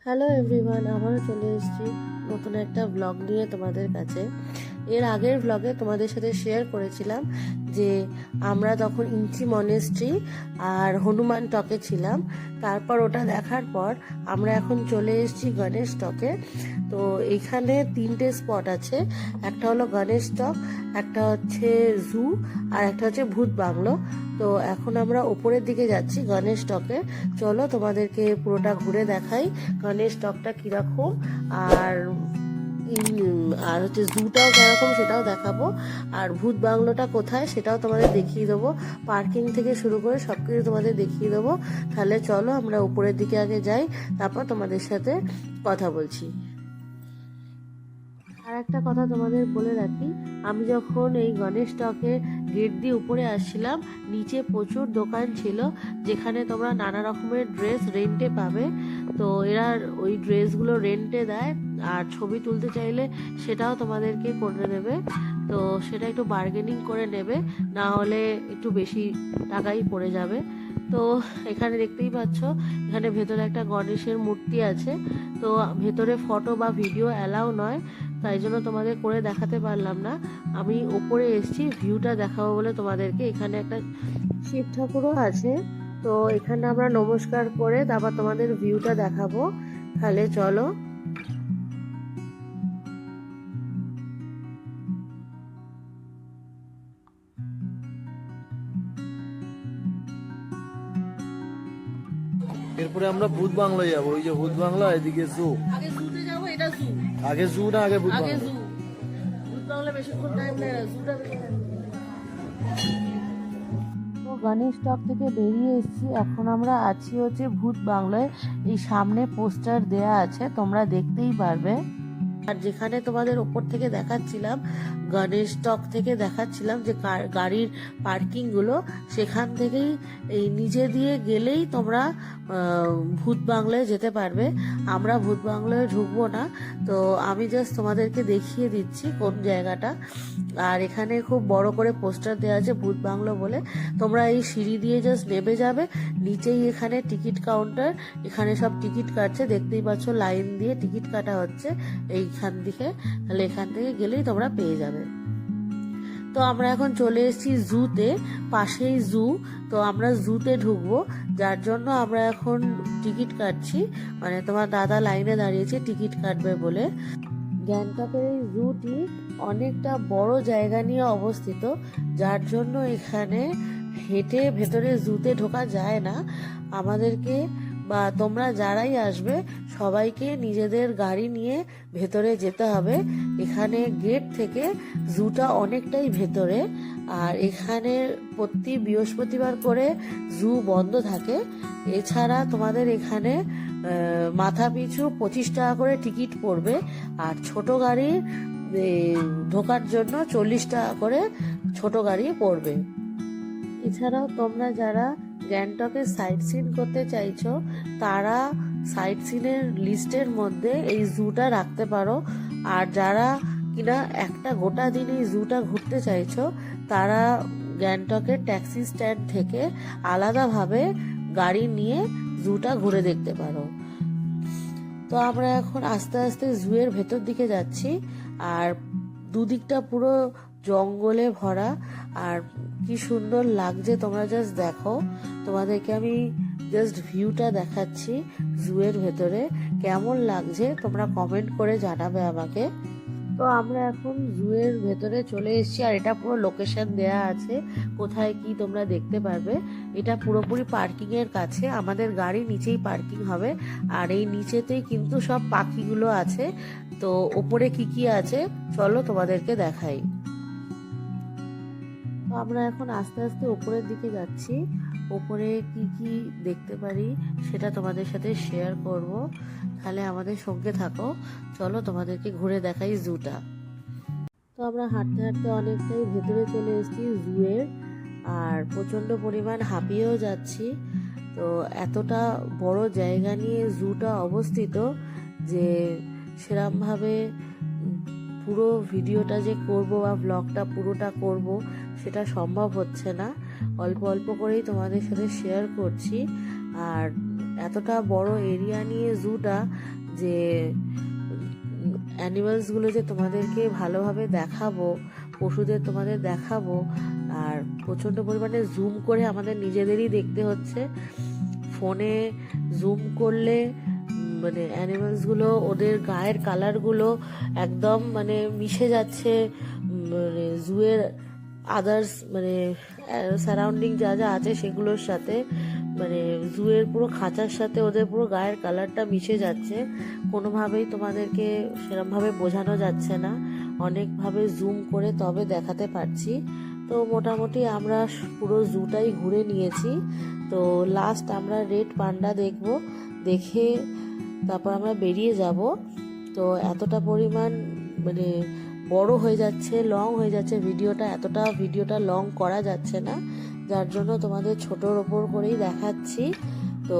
Hello everyone, আবারও চলে এসেছি নতুন একটা ব্লগ নিয়ে তোমাদের কাছে। এর আগের ব্লগে তোমাদের সাথে শেয়ার করেছিলাম যে আমরা তখন ইঞ্চি মনেস্ট্রি আর হনুমান টকে ছিলাম। তারপর ওটা দেখার পর আমরা এখন চলে এসেছি গণেশ টকে। তো এখানে তিনটে স্পট আছে, একটা হলো গণেশ টক, একটা হচ্ছে জু, আর একটা হচ্ছে ভূত বাংলো। তো এখন আমরা ওপরের দিকে যাচ্ছি গণেশ টকে। চলো তোমাদেরকে পুরোটা ঘুরে দেখাই গণেশ টকটা কিরকম, আর আর হচ্ছে জুটাও কিরকম সেটাও দেখাবো, আর ভূত বাংলোটা কোথায় সেটাও তোমাদের দেখিয়ে দেবো। পার্কিং থেকে শুরু করে সব কিছু তোমাদের দেখিয়ে দেবো। তাহলে চলো আমরা উপরের দিকে আগে যাই, তারপর তোমাদের সাথে কথা বলছি। আর একটা কথা তোমাদের বলে রাখি, আমি যখন এই গণেশ টকে গেট দিয়ে উপরে আসছিলাম, নিচে প্রচুর দোকান ছিল যেখানে তোমরা নানা রকমের ড্রেস রেন্টে পাবে। তো এরা ওই ড্রেসগুলো রেন্টে দেয়, আর ছবি তুলতে চাইলে সেটাও তোমাদেরকে করে দেবে। তো সেটা একটু বার্গেনিং করে নেবে, না হলে একটু বেশি টাকাই পড়ে যাবে। তো এখানে দেখতেই পাচ্ছ, এখানে ভেতরে একটা গণেশের মূর্তি আছে। তো ভেতরে ফটো বা ভিডিও অ্যালাউ নয়, তাই জন্য তোমাদের করে দেখাতে পারলাম না। আমি ওপরে এসেছি ভিউটা দেখাবো বলে তোমাদেরকে। এখানে একটা শিব ঠাকুরও আছে, তো এখানে আমরা নমস্কার করে তারপর তোমাদের ভিউটা দেখাবো। তাহলে চলো। এরপরে আমরা ভূত বাংলায় যাবো। ওই যে ভূত বাংলা, এদিকে জু। আগে জুতে যাবো, এটা জু। আগে জু না আগে ভূত আগে বাংলা? জু। ভূত বাংলা বেশিক্ষণ টাইম নেয় না, জুটা বেশি টাইম নেয়। তো গণেশ টক থেকে বেরিয়ে এসেছি, এখন আমরা আছি হচ্ছে ভূত বাংলায়। এই সামনে পোস্টার দেয়া আছে, তোমরা দেখতেই পারবে। আর যেখানে তোমাদের ওপর থেকে দেখাচ্ছিলাম, গণেশ টক থেকে দেখাচ্ছিলাম যে গাড়ির পার্কিং গুলো, সেখান থেকেই এই নিচে দিয়ে গেলেই তোমরা ভূত বাংলায় যেতে পারবে। আমরা ভূত বাংলায় ঢুকবো না, তো আমি জাস্ট তোমাদেরকে দেখিয়ে দিচ্ছি কোন জায়গাটা। আর এখানে খুব বড় করে পোস্টার দেওয়া আছে ভূত বাংলো বলে। তোমরা এই সিঁড়ি দিয়ে জাস্ট নেমে যাবে, নিচেই এখানে টিকিট কাউন্টার। এখানে সব টিকিট কাটছে, দেখতেই পাচ্ছ লাইন দিয়ে টিকিট কাটা হচ্ছে এইখান থেকে। তাহলে এখান থেকে গেলেই তোমরা পেয়ে যাবে। তো আমরা এখন চলে এসেছি জুতে, পাশেই জু। তো আমরা জুতে ঢুকবো, যার জন্য আমরা এখন টিকিট কাটছি। মানে তোমার দাদা লাইনে দাঁড়িয়েছে টিকিট কাটবে বলে। গ্যাংটকের এই জুটি অনেকটা বড় জায়গা নিয়ে অবস্থিত, যার জন্য এখানে হেঁটে ভেতরে জুতে ঢোকা যায় না। আমাদেরকে বা তোমরা যারাই আসবে সবাইকে নিজেদের গাড়ি নিয়ে ভেতরে যেতে হবে। এখানে গেট থেকে জুটা অনেকটাই ভেতরে, আর এখানে প্রতি বৃহস্পতিবার করে জু বন্ধ থাকে। এছাড়া তোমাদের এখানে মাথা পিছু 25 টাকা করে টিকিট পড়বে, আর ছোট গাড়ি ঢোকার জন্য 40 টাকা করে ছোট গাড়ি পড়বে। এছাড়াও তোমরা যারা গ্যাংটকে সাইট সিন করতে চাইছো, তারা সাইট সিনের লিস্টের মধ্যে এই জুটা রাখতে পারো। আর যারা কিনা একটা গোটা দিন এই জুটা ঘুরতে চাইছো, তারা গ্যাংটকের ট্যাক্সি স্ট্যান্ড থেকে আলাদাভাবে গাড়ি নিয়ে জুটা ঘুরে দেখতে পারো। তো আমরা এখন আস্তে আস্তে জুয়ের ভেতর দিকে যাচ্ছি, আর দুদিকটা পুরো জঙ্গলে ভরা, আর কি সুন্দর লাগছে তোমরা জাস্ট দেখো। তোমাদেরকে আমি জাস্ট ভিউটা দেখাচ্ছি জুয়ের ভেতরে, কেমন লাগছে তোমরা কমেন্ট করে জানাবে আমাকে। তো আমরা এখন জুয়ের ভেতরে চলে এসেছি, আর এটা পুরো লোকেশন দেয়া আছে কোথায় কি তোমরা দেখতে পারবে। এটা পুরোপুরি পার্কিং এর কাছে, আমাদের গাড়ি নিচেই পার্কিং হবে। আর এই নিচেতেই কিন্তু সব পাখিগুলো আছে। তো ওপরে কি কি আছে চলো তোমাদেরকে দেখাই। তো আমরা এখন আস্তে আস্তে উপরের দিকে যাচ্ছি, উপরে কি কি দেখতে পারি সেটা তোমাদের সাথে শেয়ার করব। তাহলে আমাদের সঙ্গে থাকো, চলো তোমাদেরকে ঘুরে দেখাই জুটা। তো আমরা হাঁটতে হাঁটতে অনেকটাই ভেতরে চলে এসেছি জুয়ের, আর প্রচণ্ড পরিমাণ হাঁপিয়েও যাচ্ছি। তো এতটা বড় জায়গা নিয়ে জুটা অবস্থিত যে সেরমভাবে পুরো ভিডিওটা যে করব বা ব্লগটা পুরোটা করব সেটা সম্ভব হচ্ছে না। অল্প অল্প করেই তোমাদের সাথে শেয়ার করছি। আর এতটা বড় এরিয়া নিয়ে জুটা, যে অ্যানিমালসগুলো যে তোমাদেরকে ভালোভাবে দেখাবো, পশুদের তোমাদের দেখাবো, আর প্রচণ্ড পরিমাণে জুম করে আমাদের নিজেদেরই দেখতে হচ্ছে। ফোনে জুম করলে মানে অ্যানিমালসগুলো, ওদের গায়ের কালারগুলো একদম মানে মিশে যাচ্ছে মানে জুয়ের আদার্স মানে সারাউন্ডিং যা যা আছে সেগুলোর সাথে, মানে জুয়ের পুরো খাঁচার সাথে ওদের পুরো গায়ের কালারটা মিশে যাচ্ছে। কোনোভাবেই তোমাদেরকে সেরমভাবে বোঝানো যাচ্ছে না, অনেকভাবে জুম করে তবে দেখাতে পারছি। তো মোটামুটি আমরা পুরো জুটাই ঘুরে নিয়েছি। তো লাস্ট আমরা রেড পান্ডা দেখব, দেখে তারপর আমরা বেরিয়ে যাব। তো এতটা পরিমাণ মানে বড় হয়ে যাচ্ছে, লং হয়ে যাচ্ছে ভিডিওটা, ভিডিওটা লং করা যাচ্ছে না, যার জন্য তোমাদের ছোটোর ওপর করেই দেখাচ্ছি। তো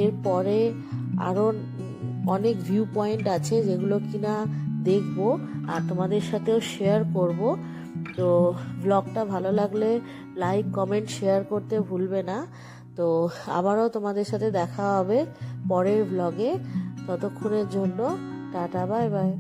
এরপরে আরও অনেক ভিউ পয়েন্ট আছে যেগুলো কিনা দেখব আর তোমাদের সাথেও শেয়ার করব। তো ব্লগটা ভালো লাগলে লাইক, কমেন্ট, শেয়ার করতে ভুলবে না। তো আবারও তোমাদের সাথে দেখা হবে পরের ব্লগে। ততক্ষণের জন্য টাটা, বাই বাই।